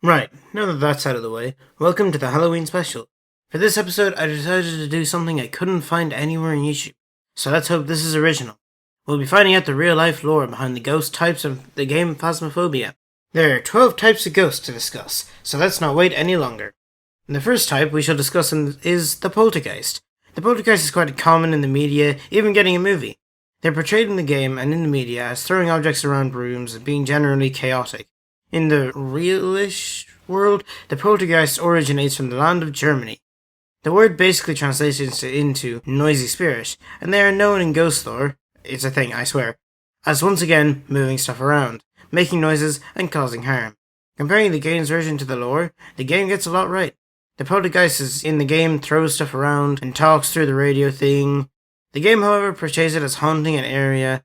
Right, now that that's out of the way, welcome to the Halloween special. For this episode, I decided to do something I couldn't find anywhere on YouTube, so let's hope this is original. We'll be finding out the real-life lore behind the ghost types of the game Phasmophobia. There are 12 types of ghosts to discuss, so let's not wait any longer. The first type we shall discuss is the Poltergeist. The Poltergeist is quite common in the media, even getting a movie. They're portrayed in the game and in the media as throwing objects around rooms and being generally chaotic. In the realish world, the poltergeist originates from the land of Germany. The word basically translates into noisy spirit, and they are known in ghost lore, it's a thing, I swear, as once again moving stuff around, making noises and causing harm. Comparing the game's version to the lore, the game gets a lot right. The poltergeist in the game throws stuff around and talks through the radio thing. The game, however, portrays it as haunting an area,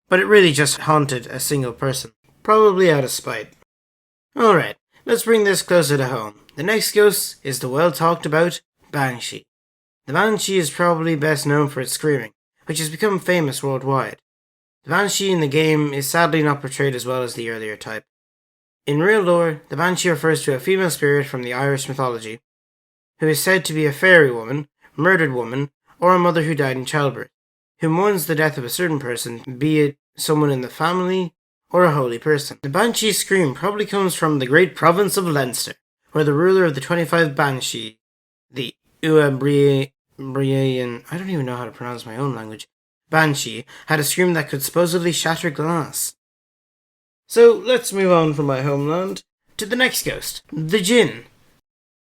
but it really just haunted a single person, probably out of spite. Alright, let's bring this closer to home. The next ghost is the well-talked about Banshee. The Banshee is probably best known for its screaming, which has become famous worldwide. The Banshee in the game is sadly not portrayed as well as the earlier type. In real lore, the Banshee refers to a female spirit from the Irish mythology, who is said to be a fairy woman, murdered woman, or a mother who died in childbirth, who mourns the death of a certain person, be it someone in the family or a holy person. The Banshee's scream probably comes from the great province of Leinster, where the ruler of the 25 Banshee, the Brian, I don't even know how to pronounce my own language, Banshee, had a scream that could supposedly shatter glass. So let's move on from my homeland to the next ghost, the Jinn.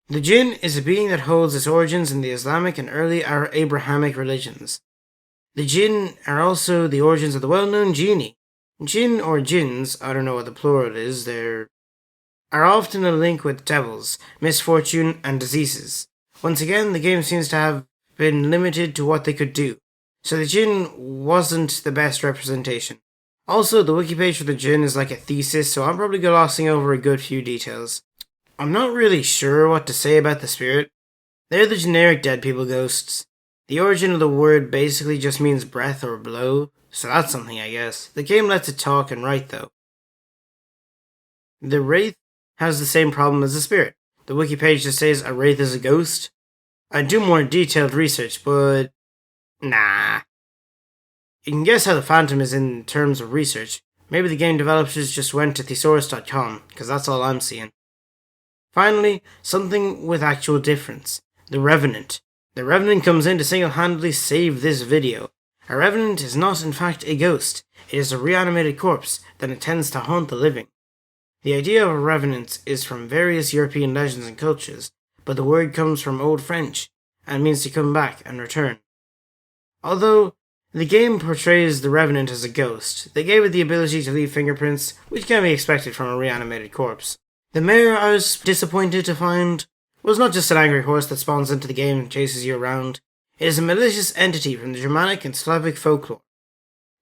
The Jinn is a being that holds its origins in the Islamic and early Abrahamic religions. The Jinn are also the origins of the well-known genie. Jinn or jinns, I don't know what the plural is, are often a link with devils, misfortune, and diseases. Once again, the game seems to have been limited to what they could do, so the Jinn wasn't the best representation. Also, the wiki page for the Jinn is like a thesis, so I'm probably glossing over a good few details. I'm not really sure what to say about the spirit. They're the generic dead people ghosts. The origin of the word basically just means breath or blow, so that's something, I guess. The game lets it talk and write, though. The Wraith has the same problem as the spirit. The wiki page just says a Wraith is a ghost. I'd do more detailed research, but nah. You can guess how the Phantom is in terms of research. Maybe the game developers just went to thesaurus.com, because that's all I'm seeing. Finally, something with actual difference. The Revenant. The Revenant comes in to single-handedly save this video. A Revenant is not in fact a ghost. It is a reanimated corpse that intends to haunt the living. The idea of a Revenant is from various European legends and cultures, but the word comes from Old French and means to come back and return. Although the game portrays the Revenant as a ghost, they gave it the ability to leave fingerprints, which can be expected from a reanimated corpse. The mayor I was disappointed to find was not just an angry horse that spawns into the game and chases you around. It is a malicious entity from the Germanic and Slavic folklore.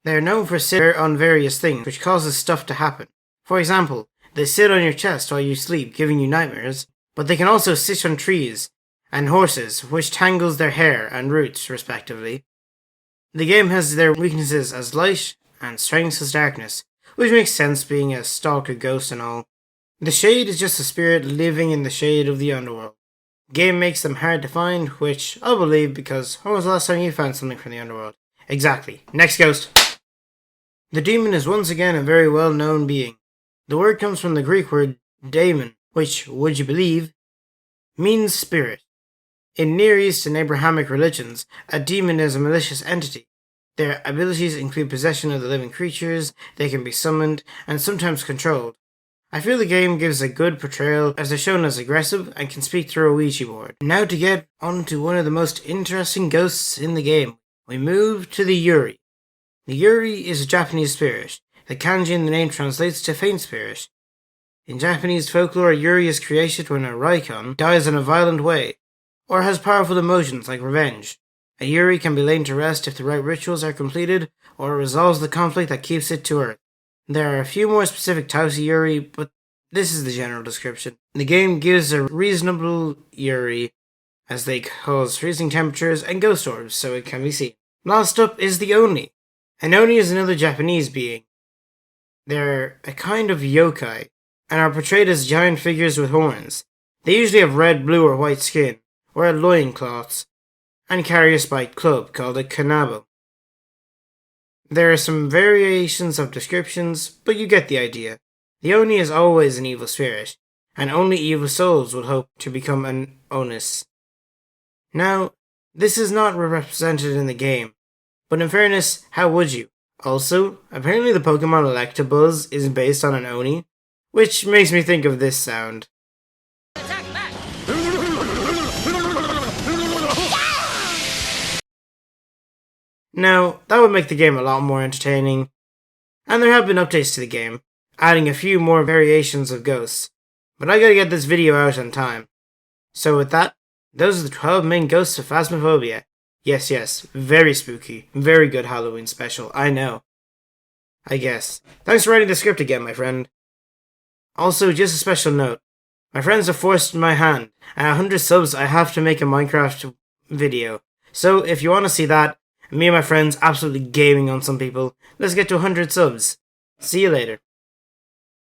They are known for sitting on various things, which causes stuff to happen. For example, they sit on your chest while you sleep, giving you nightmares, but they can also sit on trees and horses, which tangles their hair and roots, respectively. The game has their weaknesses as light and strengths as darkness, which makes sense being a stalker ghost and all. The Shade is just a spirit living in the shade of the underworld. The game makes them hard to find, which I'll believe because when was the last time you found something from the underworld? Exactly. Next ghost. The Demon is once again a very well-known being. The word comes from the Greek word daemon, which, would you believe, means spirit. In Near East and Abrahamic religions, a demon is a malicious entity. Their abilities include possession of the living creatures, they can be summoned, and sometimes controlled. I feel the game gives a good portrayal as they're shown as aggressive and can speak through a Ouija board. Now to get on to one of the most interesting ghosts in the game, we move to the Yuri. The Yuri is a Japanese spirit. The kanji in the name translates to faint spirit. In Japanese folklore, Yuri is created when a Raikon dies in a violent way, or has powerful emotions like revenge. A Yuri can be laid to rest if the right rituals are completed, or it resolves the conflict that keeps it to Earth. There are a few more specific types of Yuri, but this is the general description. The game gives a reasonable Yuri, as they cause freezing temperatures and ghost orbs, so it can be seen. Last up is the Oni. An Oni is another Japanese being. They're a kind of yokai, and are portrayed as giant figures with horns. They usually have red, blue, or white skin, wear loincloths, and carry a spiked club called a kanabo. There are some variations of descriptions, but you get the idea. The Oni is always an evil spirit, and only evil souls will hope to become an Onus. Now, this is not represented in the game, but in fairness, how would you? Also, apparently the Pokemon Electabuzz is based on an Oni, which makes me think of this sound. Now, that would make the game a lot more entertaining, and there have been updates to the game, adding a few more variations of ghosts, but I gotta get this video out on time. So with that, those are the 12 main ghosts of Phasmophobia. Yes, very spooky, very good Halloween special, I know. I guess. Thanks for writing the script again, my friend. Also, just a special note, my friends have forced my hand, and 100 subs I have to make a Minecraft video. So if you want to see that, me and my friends absolutely gaming on some people, let's get to 100 subs. See you later.